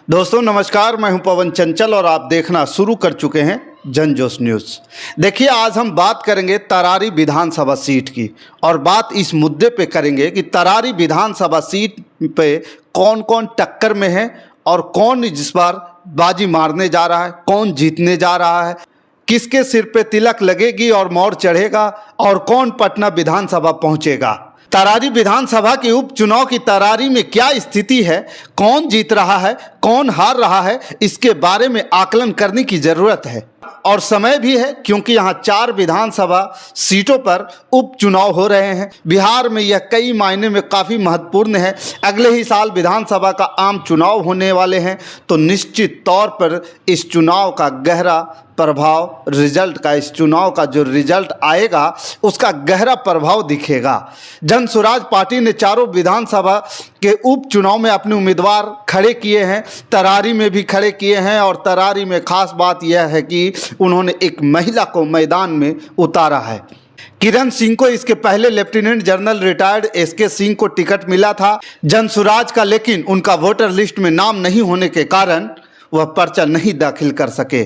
दोस्तों नमस्कार, मैं हूं पवन चंचल और आप देखना शुरू कर चुके हैं जनजोश न्यूज़। देखिए, आज हम बात करेंगे तरारी विधानसभा सीट की और बात इस मुद्दे पे करेंगे कि तरारी विधानसभा सीट पे कौन कौन टक्कर में है और कौन इस बार बाजी मारने जा रहा है, कौन जीतने जा रहा है, किसके सिर पे तिलक लगेगी और मोर चढ़ेगा और कौन पटना विधानसभा पहुंचेगा। तरारी विधानसभा के उपचुनाव की तरारी में क्या स्थिति है, कौन जीत रहा है, कौन हार रहा है, इसके बारे में आकलन करने की जरूरत है और समय भी है, क्योंकि यहाँ 4 विधानसभा सीटों पर उपचुनाव हो रहे हैं। बिहार में यह कई मायने में काफ़ी महत्वपूर्ण है। अगले ही साल विधानसभा का आम चुनाव होने वाले हैं, तो निश्चित तौर पर इस चुनाव का गहरा प्रभाव इस चुनाव का जो रिजल्ट आएगा उसका गहरा प्रभाव दिखेगा। जन स्वराज पार्टी ने चारों विधानसभा के उपचुनाव में अपने उम्मीदवार खड़े किए हैं, तरारी में भी खड़े किए हैं और तरारी में खास बात यह है कि उन्होंने एक महिला को मैदान में उतारा है। किरण सिंह को इसके पहले lieutenant general retired SK Singh को टिकट मिला था जन स्वराज का, लेकिन उनका वोटर लिस्ट में नाम नहीं होने के कारण वह पर्चा नहीं दाखिल कर सके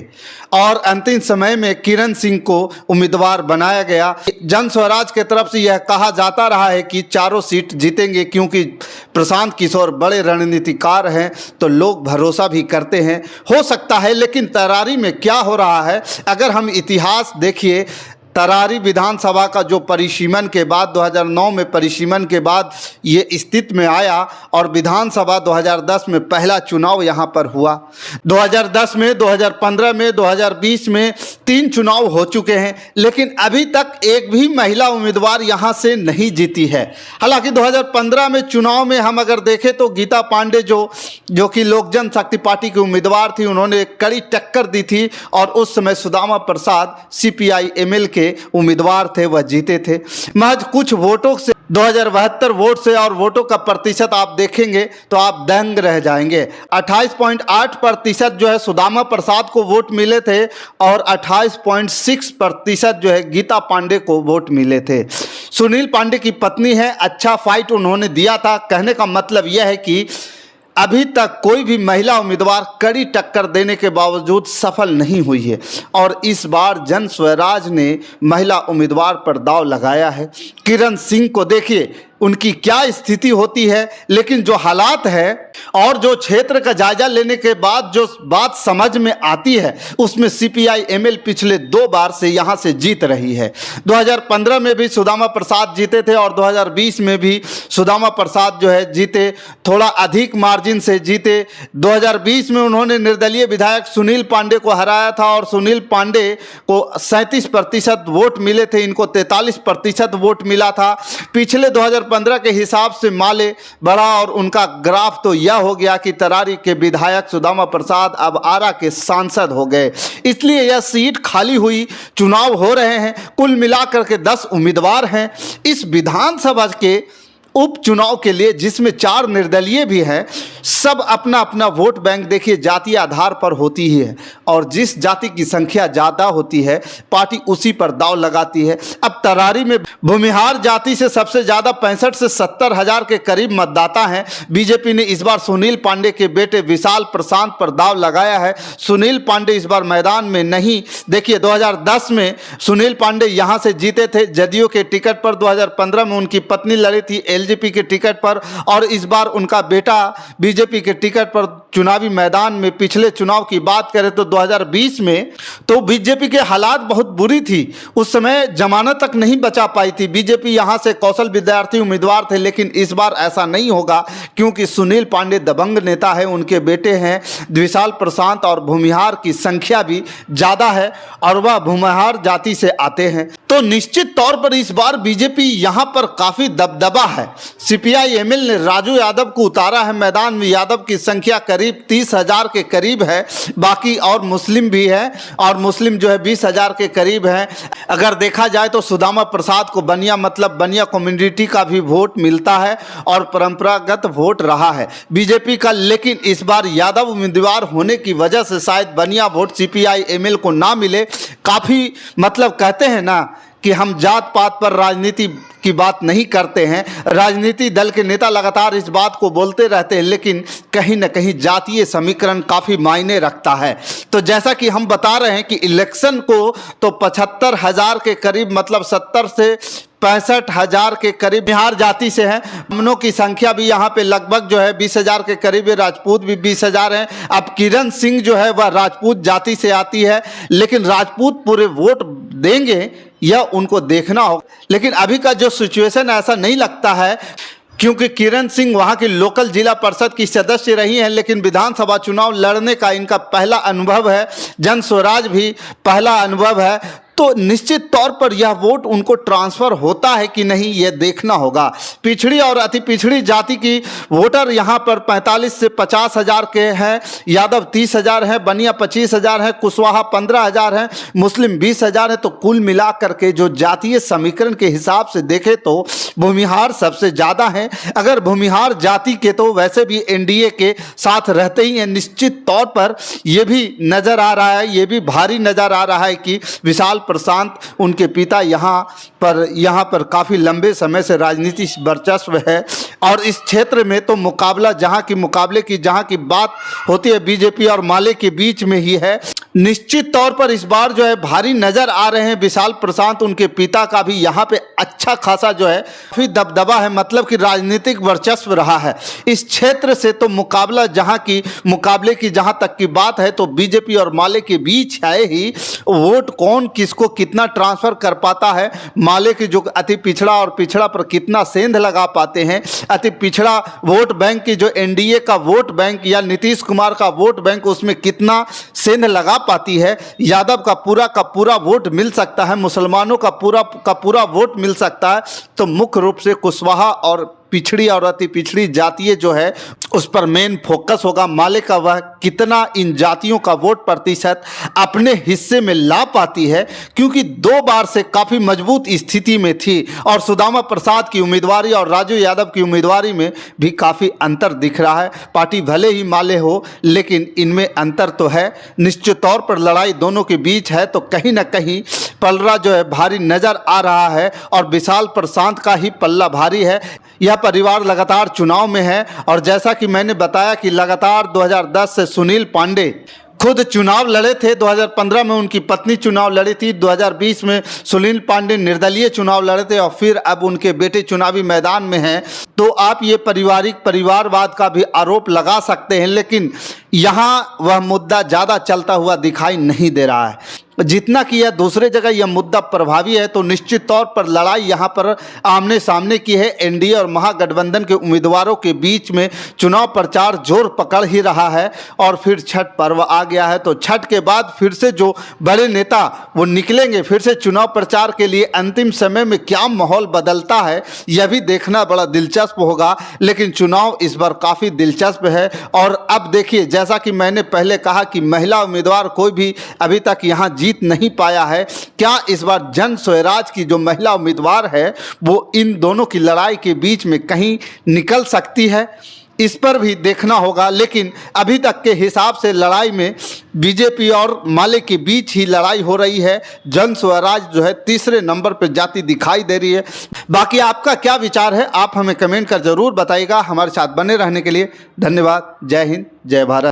और अंतिम समय में किरण सिंह को उम्मीदवार बनाया गया। जन स्वराज के तरफ से यह कहा जाता रहा है कि चारों सीट जीतेंगे, क्योंकि प्रशांत किशोर बड़े रणनीतिकार हैं, तो लोग भरोसा भी करते हैं। हो सकता है, लेकिन तरारी में क्या हो रहा है, अगर हम इतिहास देखिए, तरारी विधानसभा का जो परिसीमन के बाद 2009 में परिसीमन के बाद ये स्थिति में आया और विधानसभा 2010 में पहला चुनाव यहाँ पर हुआ। 2010 में, 2015 में, 2020 में 3 चुनाव हो चुके हैं, लेकिन अभी तक एक भी महिला उम्मीदवार यहाँ से नहीं जीती है। हालांकि 2015 में चुनाव में हम अगर देखें तो गीता पांडे जो कि लोक जनशक्ति पार्टी की उम्मीदवार थी, उन्होंने कड़ी टक्कर दी थी और उस समय सुदामा प्रसाद CPI-ML के उम्मीदवार थे, वह जीते थे महज कुछ वोटों से, 2072 वोट से। और वोटों का प्रतिशत आप देखेंगे तो आप दंग रह जाएंगे। 28.8% जो है सुदामा प्रसाद को वोट मिले थे और 28.6% जो है गीता पांडे को वोट मिले थे। सुनील पांडे की पत्नी है, अच्छा फाइट उन्होंने दिया था। कहने का मतलब यह है कि अभी तक कोई भी महिला उम्मीदवार कड़ी टक्कर देने के बावजूद सफल नहीं हुई है और इस बार जन स्वराज ने महिला उम्मीदवार पर दांव लगाया है। किरण सिंह को देखिए उनकी क्या स्थिति होती है, लेकिन जो हालात है और जो क्षेत्र का जायजा लेने के बाद जो बात समझ में आती है, उसमें CPI-ML पिछले 2 बार से यहाँ से जीत रही है। 2015 में भी सुदामा प्रसाद जीते थे और 2020 में भी सुदामा प्रसाद जो है जीते, थोड़ा अधिक मार्जिन से जीते। 2020 में उन्होंने निर्दलीय विधायक सुनील पांडे को हराया था और सुनील पांडे को 37% वोट मिले थे, इनको 43% वोट मिला था। पिछले 2015 के हिसाब से माले बढ़ा और उनका ग्राफ तो यह हो गया कि तरारी के विधायक सुदामा प्रसाद अब आरा के सांसद हो गए। इसलिए यह सीट खाली हुई, चुनाव हो रहे हैं। कुल मिलाकर के 10 उम्मीदवार हैं इस विधानसभा के उपचुनाव के लिए, जिसमें 4 निर्दलीय भी हैं। सब अपना अपना वोट बैंक देखिए जातीय आधार पर होती ही है और जिस जाति की संख्या ज़्यादा होती है पार्टी उसी पर दांव लगाती है। अब तरारी में भूमिहार जाति से सबसे ज़्यादा 65 से 70 हज़ार के करीब मतदाता हैं। बीजेपी ने इस बार सुनील पांडे के बेटे विशाल प्रशांत पर दांव लगाया है। सुनील पांडे इस बार मैदान में नहीं। देखिए 2010 में सुनील पांडे यहाँ से जीते थे जदयू के टिकट पर, 2015 में उनकी पत्नी लड़ी थी LJP के टिकट पर और इस बार उनका बेटा BJP के टिकट पर चुनावी मैदान में। पिछले चुनाव की बात करें तो 2020 में तो BJP के हालात बहुत बुरी थी, उस समय जमानत तक नहीं बचा पाई थी। BJP यहाँ से कौशल विद्यार्थी उम्मीदवार थे, लेकिन इस बार ऐसा नहीं होगा क्योंकि सुनील पांडे दबंग नेता है, उनके बेटे हैं विशाल प्रशांत और भूमिहार की संख्या भी ज़्यादा है और वह भूमिहार जाति से आते हैं। तो निश्चित तौर पर इस बार BJP यहाँ पर काफ़ी दबदबा है। CPI-ML ने राजू यादव को उतारा है मैदान में। यादव की संख्या करीब 30,000 के करीब है, बाकी और मुस्लिम भी है और मुस्लिम जो है 20,000 के करीब है। अगर देखा जाए तो सुदामा प्रसाद को बनिया कम्युनिटी का भी वोट मिलता है और परंपरागत वोट रहा है BJP का, लेकिन इस बार यादव उम्मीदवार होने की वजह से शायद बनिया वोट CPI-ML को ना मिले। काफ़ी कहते हैं ना कि हम जात पात पर राजनीति की बात नहीं करते हैं। राजनीतिक दल के नेता लगातार इस बात को बोलते रहते हैं, लेकिन कहीं ना कहीं जातीय समीकरण काफ़ी मायने रखता है। तो जैसा कि हम बता रहे हैं कि इलेक्शन को तो 75,000 के करीब, मतलब 70 से 65,000 के करीब बिहार जाति से हैं। ब्राह्मणों की संख्या भी यहाँ पे लगभग जो है 20,000 के करीब है, राजपूत भी 20,000 हैं। अब किरण सिंह जो है वह राजपूत जाति से आती है, लेकिन राजपूत पूरे वोट देंगे यह उनको देखना होगा। लेकिन अभी का जो सिचुएशन ऐसा नहीं लगता है, क्योंकि किरण सिंह वहाँ की लोकल जिला परिषद की सदस्य रही हैं, लेकिन विधानसभा चुनाव लड़ने का इनका पहला अनुभव है, जन स्वराज भी पहला अनुभव है। तो निश्चित तौर पर यह वोट उनको ट्रांसफ़र होता है कि नहीं, यह देखना होगा। पिछड़ी और अति पिछड़ी जाति की वोटर यहाँ पर 45 से 50,000 के हैं, यादव 30,000 हैं, बनिया 25,000 हैं, कुशवाहा 15,000 हैं, मुस्लिम 20,000 हैं। तो कुल मिलाकर के जो जातीय समीकरण के हिसाब से देखें तो भूमिहार सबसे ज़्यादा हैं। अगर भूमिहार जाति के तो वैसे भी एनडीए के साथ रहते ही हैं। निश्चित तौर पर यह भी नज़र आ रहा है, ये भी भारी नज़र आ रहा है कि विशाल प्रशांत उनके पिता यहाँ पर काफ़ी लंबे समय से राजनीतिक वर्चस्व है, और इस क्षेत्र में तो मुकाबला जहाँ की बात होती है बीजेपी और माले के बीच में ही है। निश्चित तौर पर इस बार जो है भारी नज़र आ रहे हैं विशाल प्रशांत, उनके पिता का भी यहाँ पे अच्छा खासा जो है काफ़ी दबदबा है, मतलब कि राजनीतिक वर्चस्व रहा है इस क्षेत्र से। तो मुकाबले की जहाँ तक की बात है तो बीजेपी और माले के बीच है ही। वोट कौन किसको कितना ट्रांसफ़र कर पाता है, माले की जो अति पिछड़ा और पिछड़ा पर कितना सेंध लगा पाते हैं, अति पिछड़ा वोट बैंक की जो एनडीए का वोट बैंक या नीतीश कुमार का वोट बैंक उसमें कितना सेंध लगा पाती है। यादव का पूरा वोट मिल सकता है, मुसलमानों का पूरा वोट मिल सकता है। तो मुख्य रूप से कुशवाहा और पिछड़ी और अति पिछड़ी जातीय जो है उस पर मेन फोकस होगा। माले का वह कितना इन जातियों का वोट प्रतिशत अपने हिस्से में ला पाती है, क्योंकि 2 बार से काफ़ी मजबूत स्थिति में थी, और सुदामा प्रसाद की उम्मीदवारी और राजू यादव की उम्मीदवारी में भी काफ़ी अंतर दिख रहा है। पार्टी भले ही माले हो, लेकिन इनमें अंतर तो है। निश्चित तौर पर लड़ाई दोनों के बीच है, तो कहीं ना कहीं पलड़ा जो है भारी नज़र आ रहा है, और विशाल प्रशांत का ही पल्ला भारी है। यह परिवार लगातार चुनाव में है, और जैसा कि मैंने बताया कि लगातार 2010 से सुनील पांडे खुद चुनाव लड़े थे, 2015 में उनकी पत्नी चुनाव लड़ी थी, 2020 में सुनील पांडे निर्दलीय चुनाव लड़े थे, और फिर अब उनके बेटे चुनावी मैदान में हैं। तो आप ये परिवारवाद का भी आरोप लगा सकते हैं, लेकिन यहाँ वह मुद्दा ज़्यादा चलता हुआ दिखाई नहीं दे रहा है। जितना कि यह दूसरे जगह यह मुद्दा प्रभावी है, तो निश्चित तौर पर लड़ाई यहाँ पर आमने सामने की है। एनडीए और महागठबंधन के उम्मीदवारों के बीच में चुनाव प्रचार जोर पकड़ ही रहा है, और फिर छठ पर्व आ गया है। तो छठ के बाद फिर से जो बड़े नेता वो निकलेंगे फिर से चुनाव प्रचार के लिए। अंतिम समय में क्या माहौल बदलता है यह भी देखना बड़ा दिलचस्प होगा, लेकिन चुनाव इस बार काफ़ी दिलचस्प है। और अब देखिए, जैसा कि मैंने पहले कहा कि महिला उम्मीदवार कोई भी अभी तक यहाँ जीत नहीं पाया है। क्या इस बार जन स्वराज की जो महिला उम्मीदवार है वो इन दोनों की लड़ाई के बीच में कहीं निकल सकती है, इस पर भी देखना होगा। लेकिन अभी तक के हिसाब से लड़ाई में बीजेपी और माले के बीच ही लड़ाई हो रही है। जन स्वराज जो है तीसरे नंबर पर जाती दिखाई दे रही है। बाकी आपका क्या विचार है, आप हमें कमेंट कर जरूर बताइएगा। हमारे साथ बने रहने के लिए धन्यवाद। जय हिंद, जय भारत।